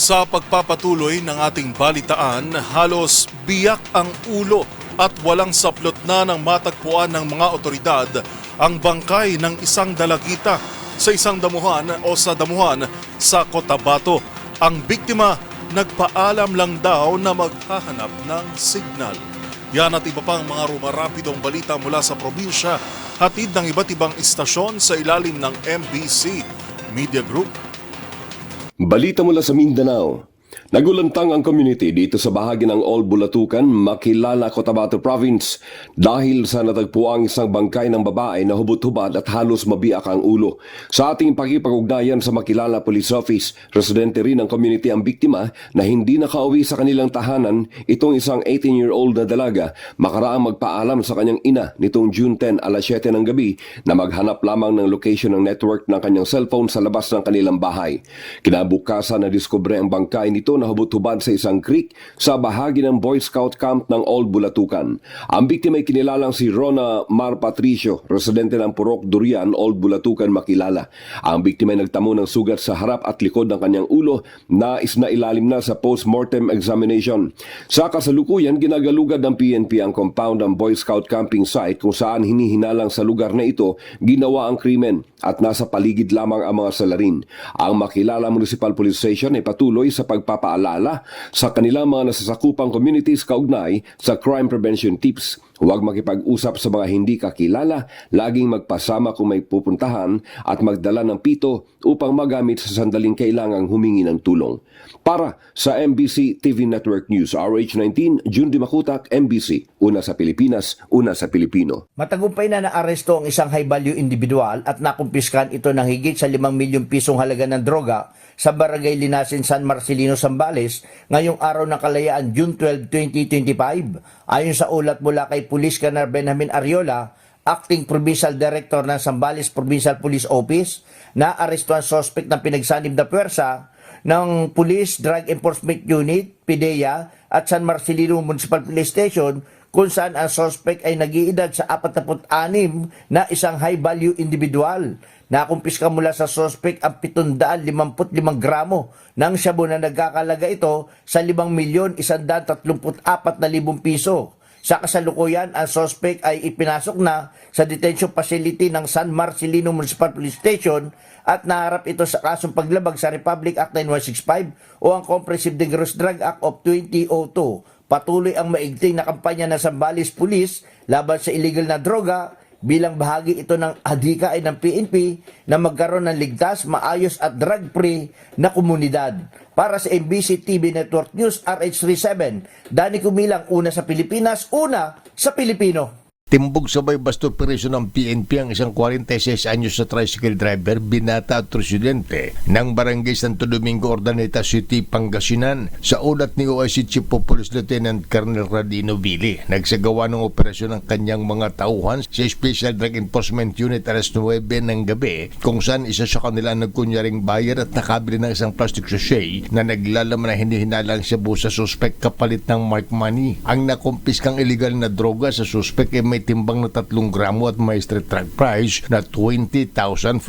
Sa pagpapatuloy ng ating balitaan, halos biyak ang ulo at walang saplot na ng matagpuan ng mga otoridad ang bangkay ng isang dalagita sa isang damuhan o sa damuhan sa Cotabato. Ang biktima nagpaalam lang daw na maghahanap ng signal. Yan at iba pang mga rumarapidong balita mula sa probinsya, hatid ng iba't ibang istasyon sa ilalim ng MBC Media Group. Balita mula sa Mindanao. Nagulantang ang community dito sa bahagi ng Old Bulatukan, Makilala, Cotabato Province dahil sa natagpuang isang bangkay ng babae na hubot-hubad at halos mabiak ang ulo. Sa ating pakipag-ugnayan sa Makilala Police Office, residente rin ng community ang biktima na hindi nakauwi sa kanilang tahanan. Itong isang 18-year-old na dalaga makaraang magpaalam sa kanyang ina nitong June 10 alas 7 ng gabi na maghanap lamang ng location ng network ng kanyang cellphone sa labas ng kanilang bahay. Kinabukasan na diskubre ang bangkay nito na hubot-hubad sa isang creek sa bahagi ng Boy Scout Camp ng Old Bulatukan. Ang biktima ay kinilalang si Rona Mar Patricio, residente ng Purok Durian, Old Bulatukan, Makilala. Ang biktima ay nagtamo ng sugat sa harap at likod ng kanyang ulo na isinailalim na sa post-mortem examination. Sa kasalukuyan, ginagalugad ng PNP ang compound ng Boy Scout camping site kung saan hinihinalang sa lugar na ito ginawa ang krimen at nasa paligid lamang ang mga salarin. Ang Makilala Municipal Police Station ay patuloy sa pagpapaalala sa kanilang mga nasasakupang communities kaugnay sa crime prevention tips. Huwag makipag-usap sa mga hindi kakilala, laging magpasama kung may pupuntahan at magdala ng pito upang magamit sa sandaling kailangang humingi ng tulong. Para sa MBC TV Network News, RH19, June Dimakutak, MBC, una sa Pilipinas, una sa Pilipino. Matagumpay na naaresto ang isang high-value individual at nakumpiskan ito ng higit sa 5 milyong pisong halaga ng droga sa Barangay Linasin, San Marcelino, Zambales ngayong araw ng kalayaan, June 12, 2025. Ayon sa ulat mula kay Police Colonel Benjamin Ariola, Acting Provincial Director ng Zambales Provincial Police Office, na aresto ang suspect ng pinagsanib na puwersa ng Police Drug Enforcement Unit, PDEA at San Marcelino Municipal Police Station, kung saan ang suspect ay nag-iedad sa 46 na isang high-value individual. Nakumpiska mula sa suspect ang 755 gramo ng shabu na nagkakalaga ito sa 5,134,000 piso. Sa kasalukuyan, ang suspect ay ipinasok na sa detention facility ng San Marcelino Municipal Police Station at naharap ito sa kasong paglabag sa Republic Act 9165 o ang Comprehensive Dangerous Drug Act of 2002. Patuloy ang maigting na kampanya ng Zambales Police laban sa illegal na droga bilang bahagi ito ng adhikain ng PNP na magkaroon ng ligtas, maayos at drug-free na komunidad. Para sa MBC TV Network News, RH37, Danny Kumilang, una sa Pilipinas, una sa Pilipino. Timbog sabay basto operasyon ng PNP ang isang 46 anyos na tricycle driver, binata at residente ng Barangay Santo Domingo, Urdaneta City, Pangasinan. Sa ulat ni OIC Chief of Police Lieutenant Colonel Radino Vili, nagsagawa ng operasyon ng kanyang mga tauhan sa Special Drug Enforcement Unit alas 9 ng gabi, kung saan isa sa kanila nagkunyaring buyer at nakabili ng isang plastic sachet na naglalaman na hinihinalang shabu sa suspect kapalit ng mark money. Ang nakumpiskang illegal na droga sa suspect ay may timbang na 3 gramo at may street track price na 20,400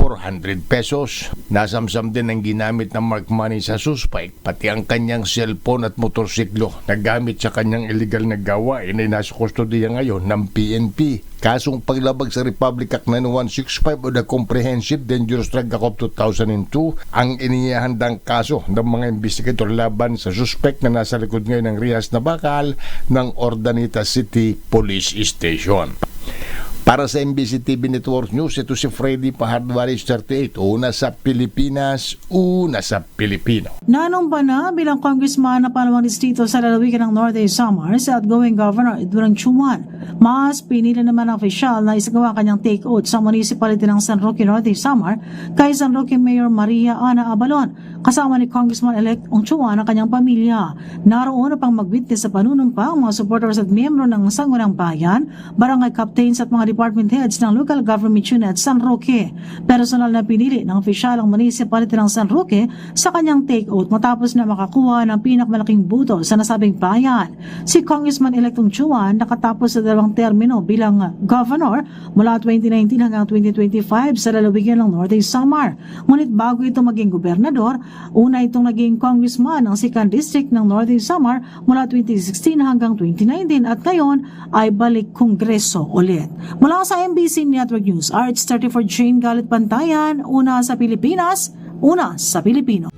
pesos. Nasamsam din ang ginamit na mark money sa suspect, pati ang kanyang cellphone at motorsiklo na gamit sa kanyang illegal na gawain ay nasa kustodiya ngayon ng PNP. Kasong paglabag sa Republic Act 9165 o the Comprehensive Dangerous Drug Act of 2002 ang inihahandang kaso ng mga investigator laban sa suspect na nasa likod ngayon ng Rihas na bakal ng Urdaneta City Police Station. Para sa MBC TV Network News, ito si Freddy Pahardwaris 38, una sa Pilipinas, una sa Pilipino. Nanumpa na bilang congressman na pangalawang distrito sa lalawigan ng Norte Samar sa outgoing Governor Edwin Chuman. Mas pinili naman ang opisyal na isagawa kanyang take-out sa municipality ng San Roque Norte Samar kay San Roque Mayor Maria Ana Abalon, kasama ni Congressman-elect Ong Chuman ang kanyang pamilya. Naroon upang mag-witness sa panunumpa ang mga supporters at miyembro ng Sangguniang Bayan, barangay captains at mga department heads ng local government unit San Roque. Personal na pinili ng opisyal ang municipality ng San Roque sa kanyang take-out matapos na makakuha ng pinakamalaking buto sa nasabing bayan. Si Congressman-elect Ong Chuman nakatapos sa dalawang termino bilang governor mula 2019 hanggang 2025 sa lalawigan ng Northern Samar. Ngunit bago ito maging gobernador, una itong naging congressman ng 2nd District ng Northern Samar mula 2016 hanggang 2019 at ngayon ay balik kongreso ulit. Mula sa MBC Network News, RH34 Jane Galit Pantayan, una sa Pilipinas, una sa Pilipino.